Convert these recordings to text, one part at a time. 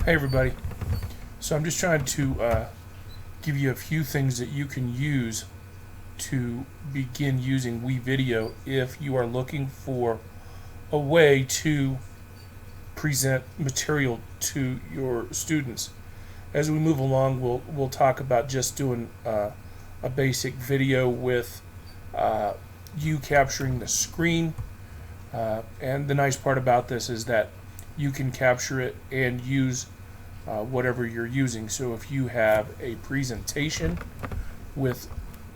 Hey everybody. So I'm just trying to give you a few things that you can use to begin using Wevideo if you are looking for a way to present material to your students. As we move along, we'll talk about just doing a basic video with you capturing the screen. And the nice part about this is that you can capture it and use whatever you're using. So if you have a presentation with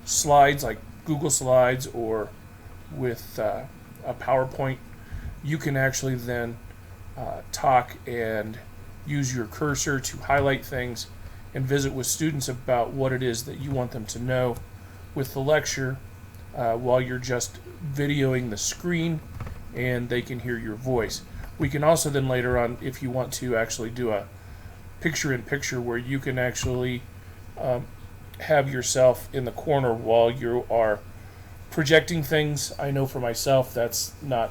slides like Google Slides or with a PowerPoint, you can actually then talk and use your cursor to highlight things and visit with students about what it is that you want them to know with the lecture while you're just videoing the screen and they can hear your voice. We can also then later on, if you want to actually do a picture-in-picture where you can actually have yourself in the corner while you are projecting things. I know for myself that's not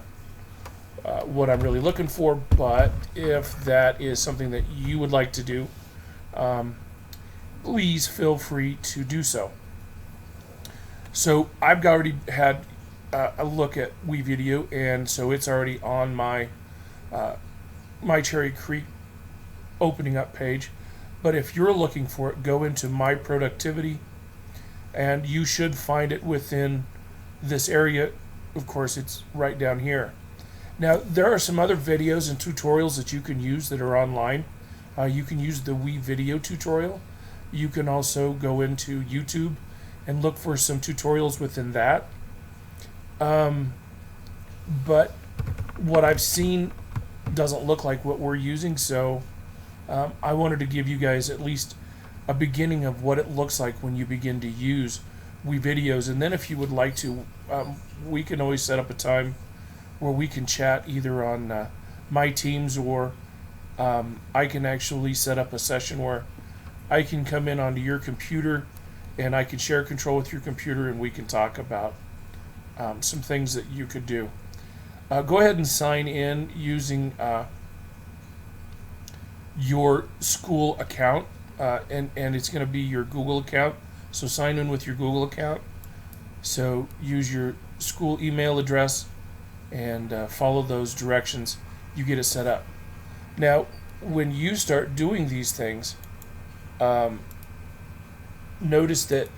what I'm really looking for, but if that is something that you would like to do, please feel free to do so. So I've already had a look at Wevideo, and so it's already on my my Cherry Creek opening up page. But if you're looking for it, go into My Productivity, and you should find it within this area. Of course, it's right down here. Now, there are some other videos and tutorials that you can use that are online. You can use the Wevideo tutorial. You can also go into YouTube and look for some tutorials within that. But what I've seen doesn't look like what we're using, so I wanted to give you guys at least a beginning of what it looks like when you begin to use Wevideos. And then if you would like to, we can always set up a time where we can chat either on my Teams, or I can actually set up a session where I can come in onto your computer and I can share control with your computer and we can talk about some things that you could do. Go ahead and sign in using your school account, and it's going to be your Google account. So sign in with your Google account. So use your school email address and follow those directions. You get it set up. Now, when you start doing these things, notice that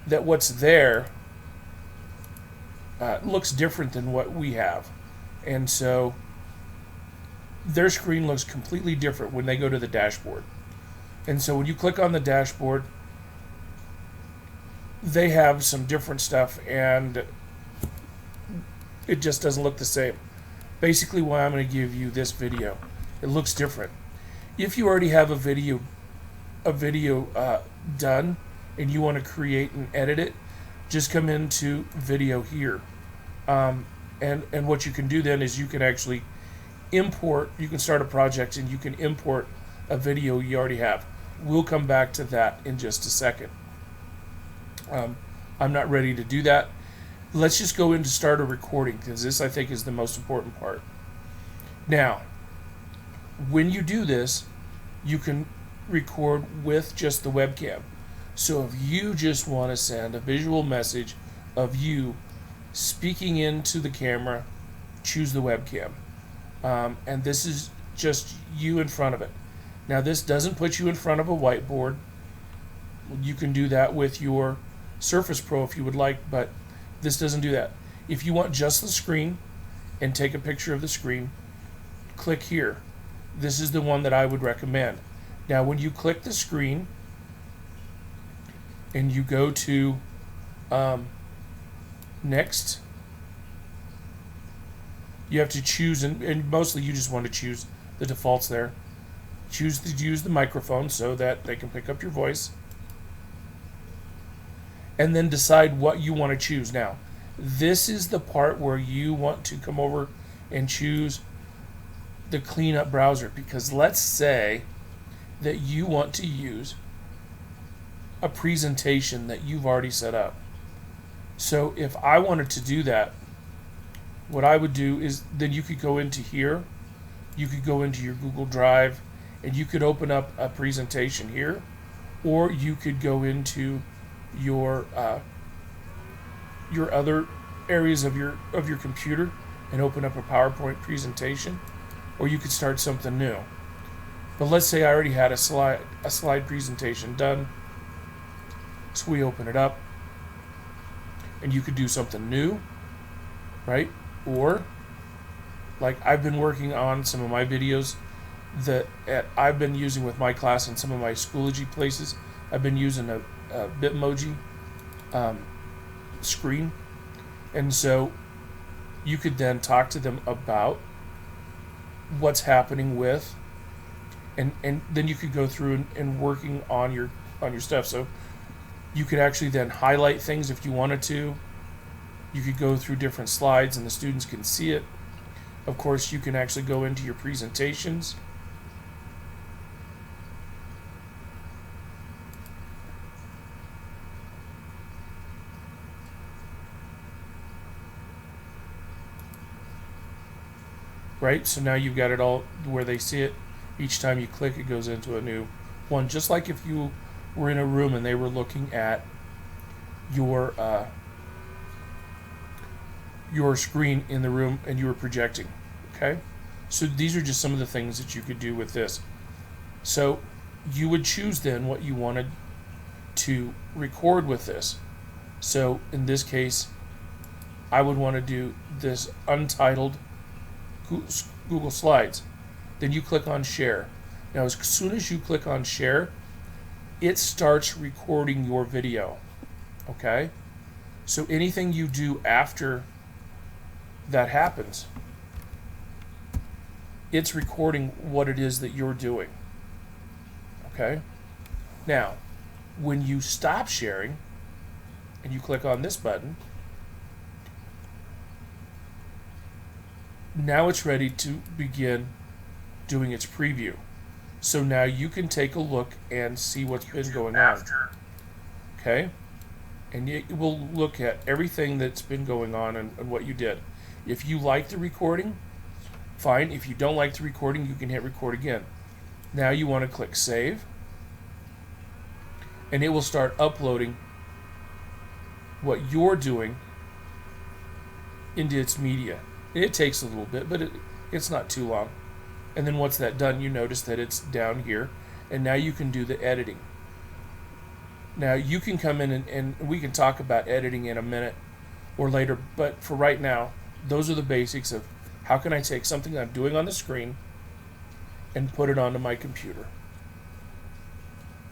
what's there looks different than what we have, and so their screen looks completely different when they go to the dashboard. And so when you click on the dashboard, they have some different stuff and it just doesn't look the same. Basically, why I'm going to give you this video, it looks different. If you already have a video done and you want to create and edit it, just come into video here, and what you can do then is you can actually import. You can start a project and you can import a video you already have. We'll come back to that in just a second. I'm not ready to do that. Let's just go into start a recording, because this I think is the most important part. Now, when you do this, you can record with just the webcam. So if you just want to send a visual message of you speaking into the camera, choose the webcam. And this is just you in front of it. Now, this doesn't put you in front of a whiteboard. You can do that with your Surface Pro if you would like, but this doesn't do that. If you want just the screen and take a picture of the screen, click here. This is the one that I would recommend. Now, when you click the screen and you go to next, you have to choose, and mostly you just want to choose the defaults there. Choose to use the microphone so that they can pick up your voice, and then decide what you want to choose. Now, this is the part where you want to come over and choose the cleanup browser, because let's say that you want to use a presentation that you've already set up. So if I wanted to do that, what I would do is then you could go into here, you could go into your Google Drive, and you could open up a presentation here, or you could go into your other areas of your computer and open up a PowerPoint presentation, or you could start something new. But let's say I already had a slide presentation done, so we open it up, and you could do something new, right? Or like I've been working on some of my videos that I've been using with my class in some of my Schoology places. I've been using a Bitmoji screen, and so you could then talk to them about what's happening with, and then you could go through and working on your stuff. So you could actually then highlight things if you wanted to. You could go through different slides and the students can see it. Of course, you can actually go into your presentations. Right? So now you've got it all where they see it. Each time you click, it goes into a new one. Just like if you were in a room and they were looking at your screen in the room and you were projecting. Okay? So these are just some of the things that you could do with this. So you would choose then what you wanted to record with this. So in this case, I would want to do this untitled Google Slides. Then you click on share. Now as soon as you click on share, it starts recording your video. Okay? So anything you do after that happens, it's recording what it is that you're doing. Okay? Now, when you stop sharing and you click on this button, now it's ready to begin doing its preview. So now you can take a look and see what's been going on. Okay? And it will look at everything that's been going on and what you did. If you like the recording, fine. If you don't like the recording, you can hit record again. Now you want to click save, and it will start uploading what you're doing into its media. It takes a little bit, but it's not too long. And then once that's done, you notice that it's down here, and now you can do the editing. Now you can come in and we can talk about editing in a minute or later, but for right now, those are the basics of how can I take something I'm doing on the screen and put it onto my computer.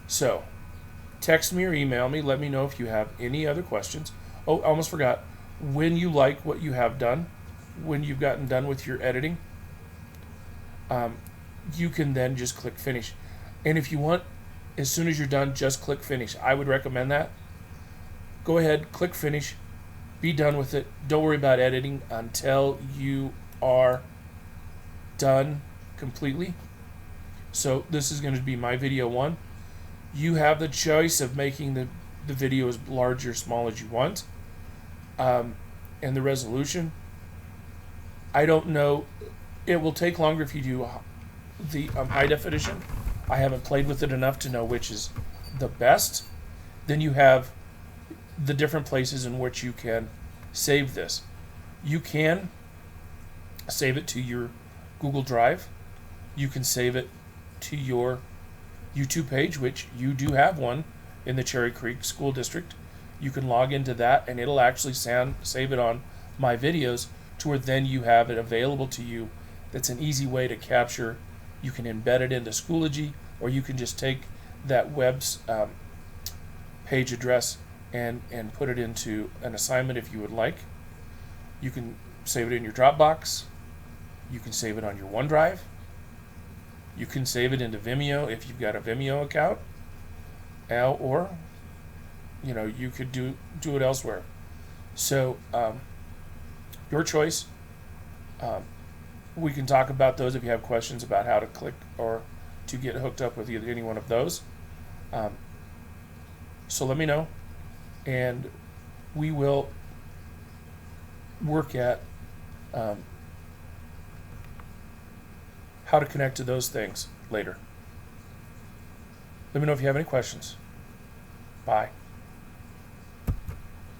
So, text me or email me, let me know if you have any other questions. Oh, I almost forgot, when you like what you have done, when you've gotten done with your editing, you can then just click finish. And if you want, as soon as you're done, just click finish. I would recommend that. Go ahead, click finish, be done with it. Don't worry about editing until you are done completely. So this is going to be my video 1. You have the choice of making the video as large or small as you want, and the resolution. I don't know. It will take longer if you do the high definition. I haven't played with it enough to know which is the best. Then you have the different places in which you can save this. You can save it to your Google Drive. You can save it to your YouTube page, which you do have one in the Cherry Creek School District. You can log into that and it'll actually save it on my videos to where then you have it available to you. That's an easy way to capture. You can embed it into Schoology, or you can just take that web's page address and put it into an assignment if you would like. You can save it in your Dropbox. You can save it on your OneDrive. You can save it into Vimeo if you've got a Vimeo account, or you could do it elsewhere. So your choice. We can talk about those if you have questions about how to click or to get hooked up with either any one of those. So let me know, and we will work at how to connect to those things later. Let me know if you have any questions. Bye.